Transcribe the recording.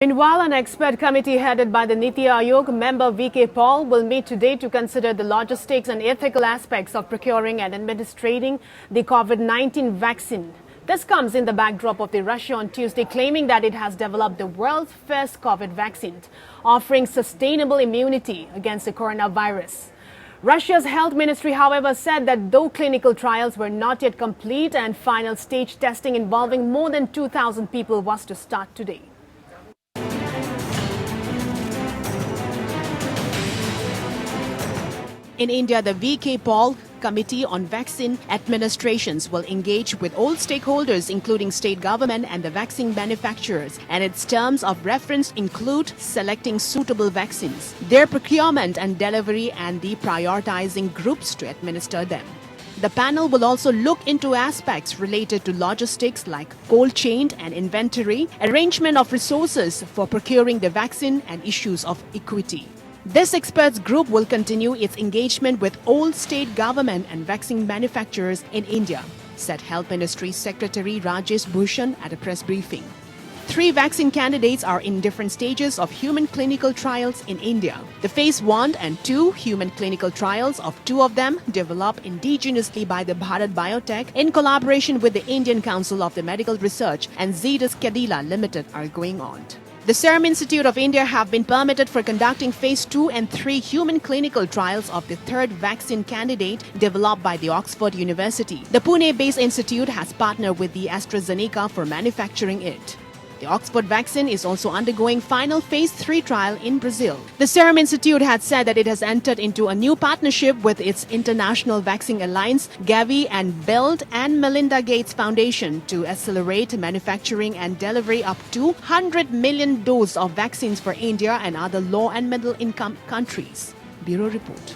Meanwhile, an expert committee headed by the Niti Aayog member V.K. Paul will meet today to consider the logistics and ethical aspects of procuring and administering the COVID-19 vaccine. This comes in the backdrop of Russia on Tuesday claiming that it has developed the world's first COVID vaccine, offering sustainable immunity against the coronavirus. Russia's health ministry, however, said that though clinical trials were not yet complete and final stage testing involving more than 2,000 people was to start today. In India, the V.K. Paul Committee on Vaccine Administrations will engage with all stakeholders, including state government and the vaccine manufacturers, and its terms of reference include selecting suitable vaccines, their procurement and delivery, and the prioritizing groups to administer them. The panel will also look into aspects related to logistics like cold chain and inventory, arrangement of resources for procuring the vaccine, and issues of equity. This experts group will continue its engagement with all state government and vaccine manufacturers in India, said Health Ministry Secretary Rajesh Bhushan at a press briefing. 3 vaccine candidates are in different stages of human clinical trials in India. The phase 1 and 2 human clinical trials of 2 of them, developed indigenously by the Bharat Biotech in collaboration with the Indian Council of the Medical Research and Zydus Cadila Limited, are going on. The Serum Institute of India have been permitted for conducting phase 2 and 3 human clinical trials of the 3rd vaccine candidate developed by the Oxford University. The Pune-based institute has partnered with the AstraZeneca for manufacturing it. The Oxford vaccine is also undergoing final phase 3 trial in Brazil. The Serum Institute had said that it has entered into a new partnership with its International Vaccine Alliance, Gavi, and Bill and Melinda Gates Foundation to accelerate manufacturing and delivery up to 100 million doses of vaccines for India and other low and middle income countries. Bureau Report.